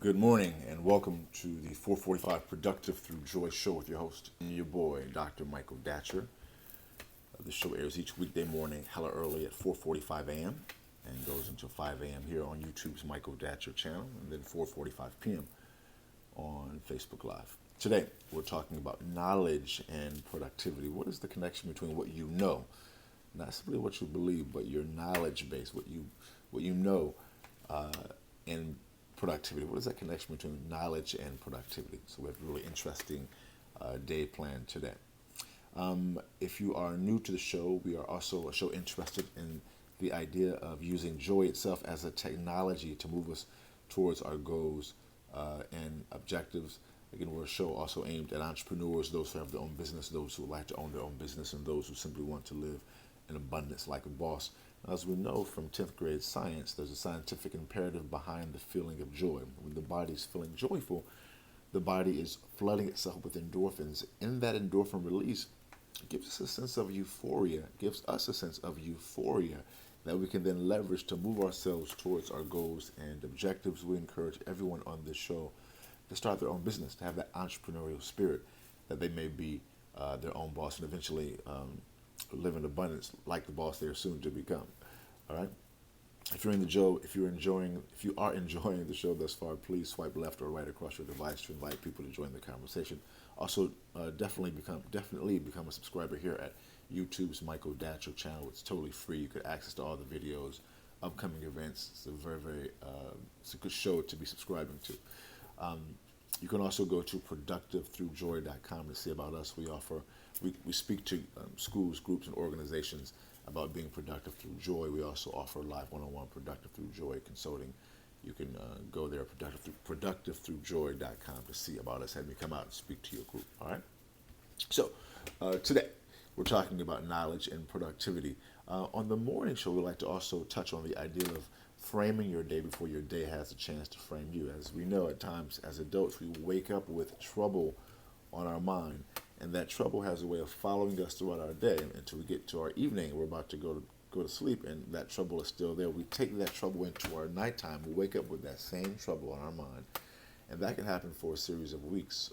Good morning and welcome to the 445 Productive Through Joy show with your host and your boy, Dr. Michael Datcher. The show airs each weekday morning, hella early at 4:45 a.m. and goes until 5 a.m. here on YouTube's Michael Datcher channel and then 4:45 p.m. on Facebook Live. Today, we're talking about knowledge and productivity. What is the connection between what you know, not simply what you believe, but your knowledge base, what you know, and productivity? What is that connection between knowledge and productivity? So we have a really interesting day planned today. If you are new to the show, we are also a show interested in the idea of using joy itself as a technology to move us towards our goals and objectives. Again, we're a show also aimed at entrepreneurs, those who have their own business, those who would like to own their own business, and those who simply want to live in abundance like a boss. As we know from 10th grade science, there's a scientific imperative behind the feeling of joy. When the body is feeling joyful, the body is flooding itself with endorphins. In that endorphin release, it gives us a sense of euphoria, that we can then leverage to move ourselves towards our goals and objectives. We encourage everyone on this show to start their own business, to have that entrepreneurial spirit, that they may be their own boss and eventually live in abundance like the boss they are soon to become. All right. If you are enjoying the show thus far, please swipe left or right across your device to invite people to join the conversation. Also, definitely become a subscriber here at YouTube's Michael Datcher channel. It's totally free. You get access to all the videos, upcoming events. It's a it's a good show to be subscribing to. Um, you can also go to productivethroughjoy.com to see about us. We speak to schools, groups, and organizations about being productive through joy. We also offer live one-on-one productive through joy consulting. You can go there, productivethroughjoy.com, to see about us, have me come out and speak to your group. All right. So today we're talking about knowledge and productivity. On the morning show, we like to also touch on the idea of framing your day before your day has a chance to frame you. As we know, at times as adults, we wake up with trouble on our mind, and that trouble has a way of following us throughout our day until we get to our evening. We're about to go to sleep, and that trouble is still there. We take that trouble into our nighttime. We wake up with that same trouble on our mind, and that can happen for a series of weeks,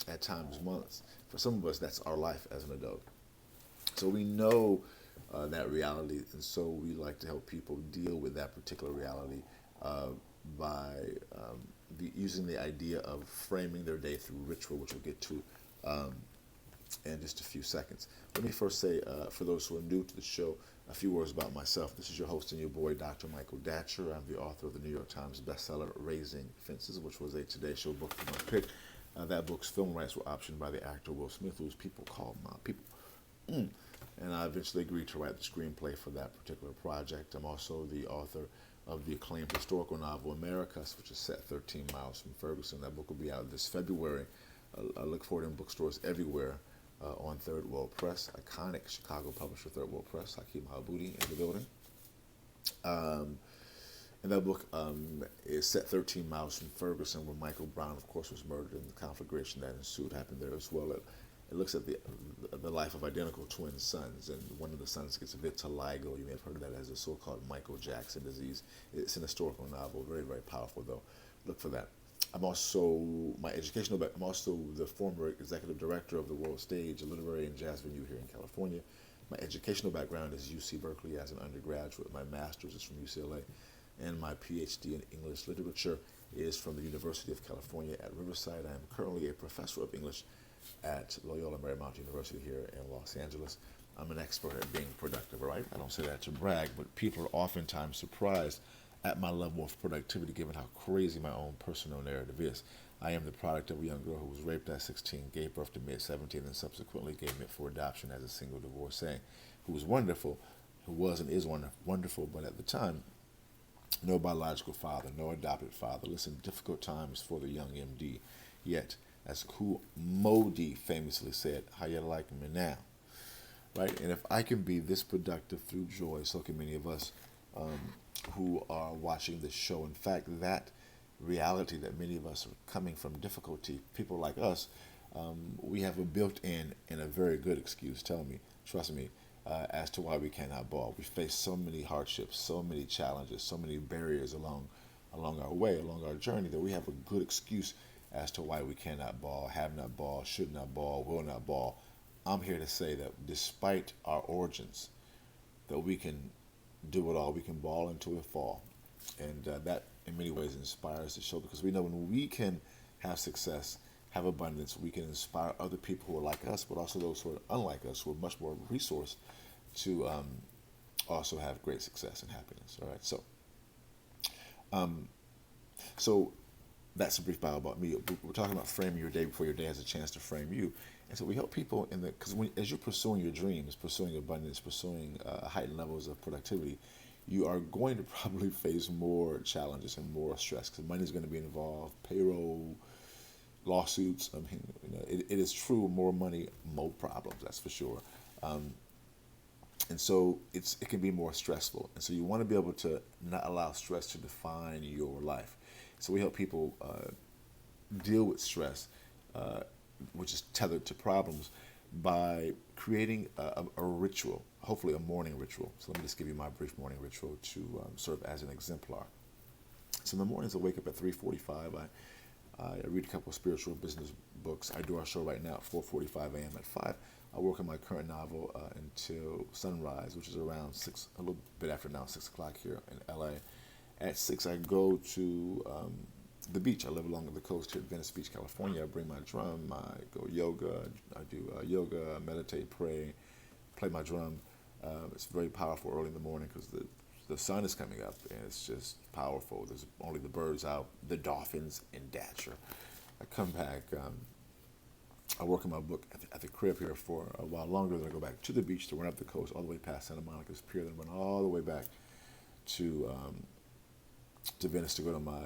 at times months. For some of us, that's our life as an adult. So we know that reality, and so we like to help people deal with that particular reality by using the idea of framing their day through ritual, which we'll get to um, in just a few seconds. Let me first say, for those who are new to the show, a few words about myself. This is your host and your boy, Dr. Michael Datcher. I'm the author of the New York Times bestseller, Raising Fences, which was a Today Show book for my pick. That book's film rights were optioned by the actor Will Smith, whose people called my people. And I eventually agreed to write the screenplay for that particular project. I'm also the author of the acclaimed historical novel Americus, which is set 13 miles from Ferguson. That book will be out this February. I look for it in bookstores everywhere on Third World Press, iconic Chicago publisher Third World Press. Hakeem Halbudi in the building. And that book is set 13 miles from Ferguson, where Michael Brown, of course, was murdered, and the conflagration that ensued happened there as well. It looks at the life of identical twin sons, and one of the sons gets vitiligo. You may have heard of that as a so-called Michael Jackson disease. It's an historical novel, very, very powerful, though. Look for that. I'm also I'm also the former executive director of the World Stage, a literary and jazz venue here in California. My educational background is UC Berkeley as an undergraduate. My master's is from UCLA, and my PhD in English literature is from the University of California at Riverside. I am currently a professor of English at Loyola Marymount University here in Los Angeles. I'm an expert at being productive, right? I don't say that to brag, but people are oftentimes surprised at my level of productivity given how crazy my own personal narrative is. I am the product of a young girl who was raped at 16, gave birth to me at 17, and subsequently gave me for adoption as a single divorcee, who was wonderful, who was and is wonderful, but at the time, no biological father, no adopted father. Listen, difficult times for the young MD. Yet, as Kool Modi famously said, how you like me now? Right? And if I can be this productive through joy, so can many of us who are watching this show. In fact, that reality that many of us are coming from difficulty, people like us, we have a built-in and a very good excuse, trust me, as to why we cannot ball. We face so many hardships, so many challenges, so many barriers along along our way, along our journey, that we have a good excuse as to why we cannot ball, have not ball, should not ball, will not ball. I'm here to say that despite our origins, that we can do it all. We can ball until we fall. And that in many ways inspires the show, because we know when we can have success, have abundance, we can inspire other people who are like us, but also those who are unlike us, who are much more resourced, to also have great success and happiness. All right, so that's a brief bio about me. We're talking about framing your day before your day has a chance to frame you. And so we help people because as you're pursuing your dreams, pursuing abundance, pursuing heightened levels of productivity, you are going to probably face more challenges and more stress, because money is going to be involved, payroll, lawsuits. I mean, it is true, more money, more problems, that's for sure. And so it can be more stressful. And so you want to be able to not allow stress to define your life. So we help people deal with stress, which is tethered to problems, by creating a ritual, hopefully a morning ritual. So let me just give you my brief morning ritual to serve as an exemplar. So in the mornings I wake up at 3:45. I read a couple of spiritual business books. I do our show right now at 4:45 a.m. At 5, I work on my current novel until sunrise, which is around 6, a little bit after now, 6 o'clock here in LA. At 6, I go to the beach. I live along the coast here at Venice Beach, California. I bring my drum. I go yoga. I do yoga, meditate, pray, play my drum. It's very powerful early in the morning because the sun is coming up, and it's just powerful. There's only the birds out, the dolphins in Datcher. I come back. I work on my book at the crib here for a while longer. Then I go back to the beach to run up the coast all the way past Santa Monica's Pier, then run all the way back to Venice to go to my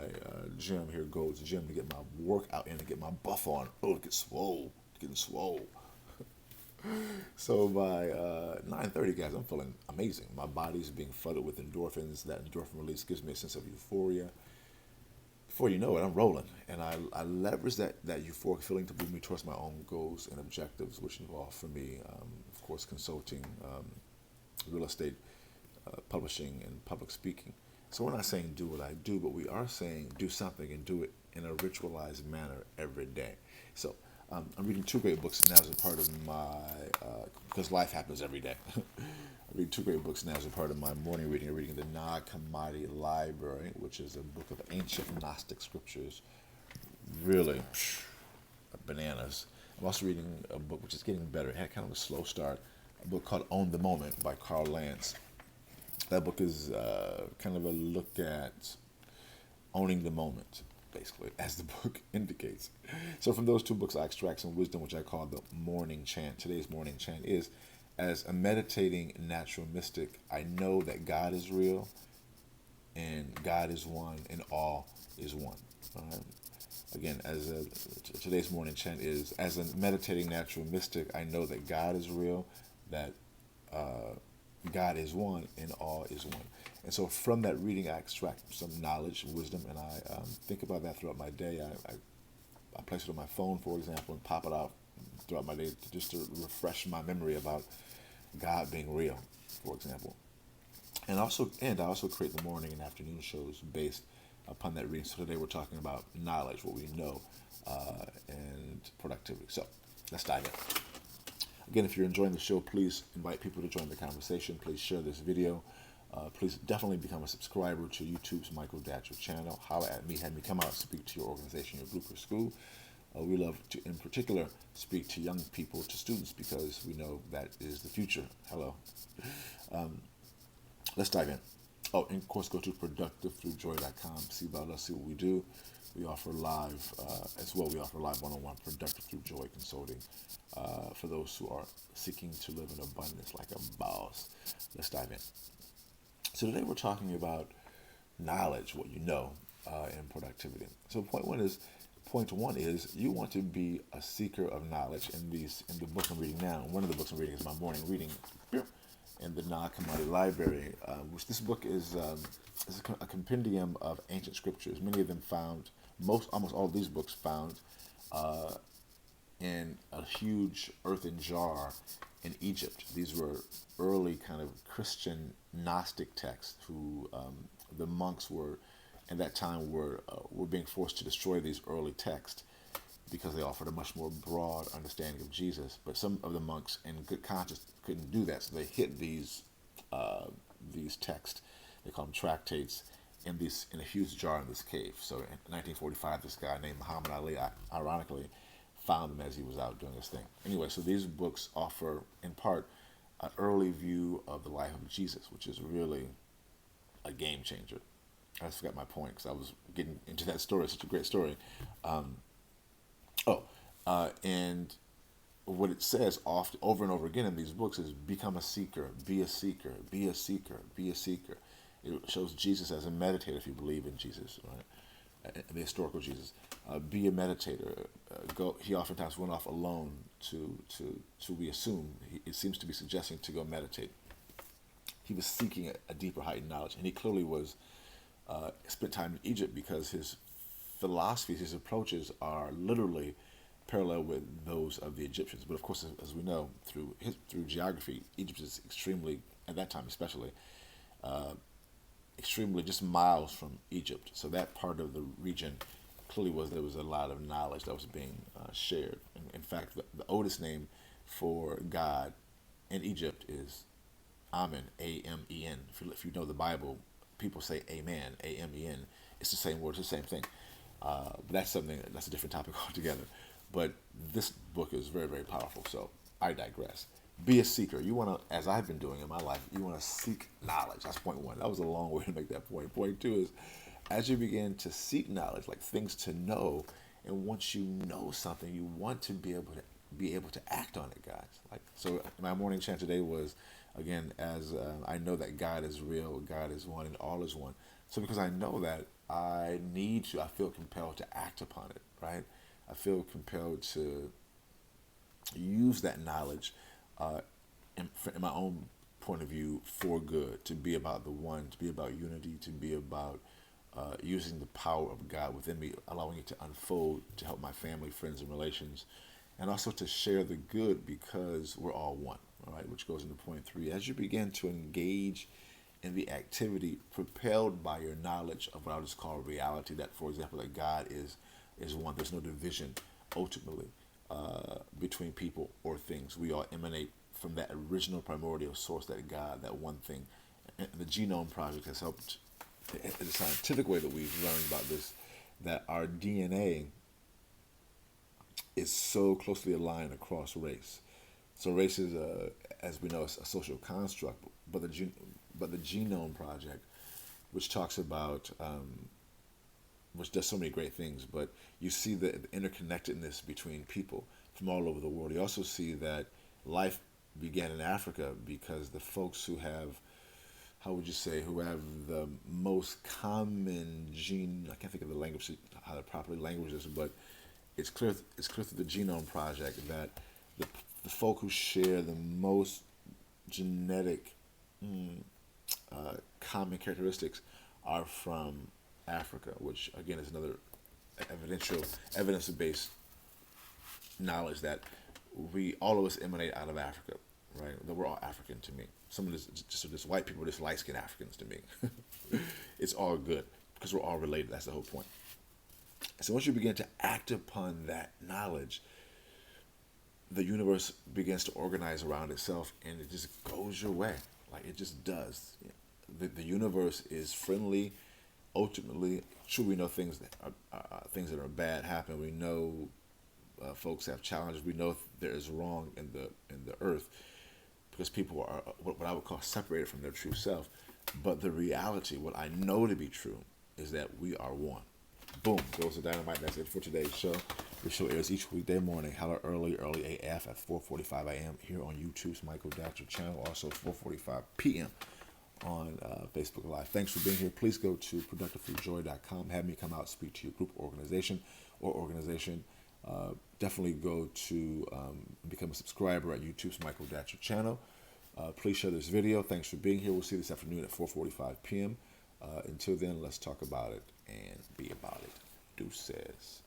gym here, Gold's Gym, to get my workout in and get my buff on. Oh, it gets swole, getting swole. So by 9:30, guys, I'm feeling amazing. My body's being flooded with endorphins. That endorphin release gives me a sense of euphoria. Before you know it, I'm rolling. And I leverage that euphoric feeling to move me towards my own goals and objectives, which involve for me, of course, consulting, real estate, publishing, and public speaking. So we're not saying do what I do, but we are saying do something and do it in a ritualized manner every day. So I'm reading 2 great books now as a part of my, because life happens every day. I'm reading 2 great books now as a part of my morning reading. I'm reading the Nag Hammadi Library, which is a book of ancient Gnostic scriptures. Really, bananas. I'm also reading a book which is getting better. It had kind of a slow start. A book called Own the Moment by Carl Lantz. That book is kind of a look at owning the moment, basically, as the book indicates. So from those 2 books, I extract some wisdom, which I call the morning chant. Today's morning chant is, as a meditating natural mystic, I know that God is real, and God is one, and all is one. All right? Again, today's morning chant is, as a meditating natural mystic, I know that God is real, that God is one, and all is one. And so from that reading, I extract some knowledge, wisdom, and I think about that throughout my day. I place it on my phone, for example, and pop it out throughout my day just to refresh my memory about God being real, for example. And I also create the morning and afternoon shows based upon that reading. So today we're talking about knowledge, what we know, and productivity. So let's dive in. Again, if you're enjoying the show, please invite people to join the conversation. Please share this video. Please definitely become a subscriber to YouTube's Michael Datcher channel. Holler at me, have me come out, speak to your organization, your group, or school. We love to, in particular, speak to young people, to students, because we know that is the future. Hello. Let's dive in. Oh, and of course, go to productivethroughjoy.com. See about us, see what we do. We offer live as well. We offer live one-on-one Productive Through Joy consulting for those who are seeking to live in abundance like a boss. Let's dive in. So today we're talking about knowledge, what you know, and productivity. So point one is you want to be a seeker of knowledge. In the book I'm reading now, one of the books I'm reading is my morning reading in the Nag Hammadi Library, which this book is a compendium of ancient scriptures. Many of them found, almost all of these books found in a huge earthen jar in Egypt. These were early kind of Christian Gnostic texts who the monks were in that time were being forced to destroy these early texts because they offered a much more broad understanding of Jesus. But some of the monks, in good conscience, couldn't do that, so they hid these texts. They call them tractates in a huge jar in this cave. So in 1945, this guy named Muhammad Ali, ironically, found them as he was out doing his thing. Anyway, so these books offer, in part, an early view of the life of Jesus, which is really a game changer. I just forgot my point because I was getting into that story. It's such a great story. And what it says over and over again in these books is become a seeker, be a seeker, be a seeker, be a seeker. It shows Jesus as a meditator if you believe in Jesus, right? The historical Jesus. Be a meditator. He oftentimes went off alone to we assume, it seems to be suggesting to go meditate. He was seeking a deeper heightened knowledge, and he clearly was spent time in Egypt because his philosophies, his approaches are literally parallel with those of the Egyptians. But of course, as we know, through geography, Egypt is extremely, at that time especially, extremely just miles from Egypt. So that part of the region clearly there was a lot of knowledge that was being shared. In fact, the oldest name for God in Egypt is Amen, A-M-E-N. If you know the Bible, people say Amen, A-M-E-N. It's the same word, it's the same thing. But that's a different topic altogether. But this book is very, very powerful, so I digress. Be a seeker. You want to, as I've been doing in my life, you want to seek knowledge. That's point one. That was a long way to make that point. Point two is, as you begin to seek knowledge, like things to know, and once you know something, you want to be able to act on it, guys. Like, so my morning chant today was, again, as I know that God is real, God is one, and all is one. So because I know that, I feel compelled to act upon it, right? I feel compelled to use that knowledge in my own point of view for good, to be about the one, to be about unity, to be about using the power of God within me, allowing it to unfold to help my family, friends, and relations, and also to share the good because we're all one, all right, which goes into point three. As you begin to engage in the activity propelled by your knowledge of what I would just call reality, that, for example, that God is one, there's no division ultimately between people or things. We all emanate from that original primordial source, that God, that one thing. And the Genome Project has helped, in a scientific way that we've learned about this, that our DNA is so closely aligned across race. So race is, as we know, a social construct, but the Genome Project, which talks about, which does so many great things, but you see the interconnectedness between people from all over the world. You also see that life began in Africa because the folks who have, who have the most common gene, I can't think of the language, how to properly language this, but it's clear through the Genome Project that the folk who share the most genetic common characteristics are from Africa, which again is another evidence-based knowledge that all of us emanate out of Africa, right? That we're all African to me. Some of this just white people, just light-skinned Africans to me. It's all good because we're all related. That's the whole point. So once you begin to act upon that knowledge, the universe begins to organize around itself, and it just goes your way. Like it just does. The universe is friendly. Ultimately, sure, we know things that are bad happen. We know folks have challenges. We know there is wrong in the earth because people are what I would call separated from their true self. But the reality, what I know to be true, is that we are one. Boom, goes the dynamite. That's it for today's show. The show airs each weekday morning, hella early AF at 4:45 a.m. here on YouTube's Michael Datcher channel. Also 4:45 p.m. on Facebook Live. Thanks for being here. Please go to productivethroughjoy.com. Have me come out, speak to your group, organization. Definitely go to become a subscriber at YouTube's Michael Datcher channel. Please share this video. Thanks for being here. We'll see you this afternoon at 4:45 p.m. Until then, let's talk about it and be about it. Deuces.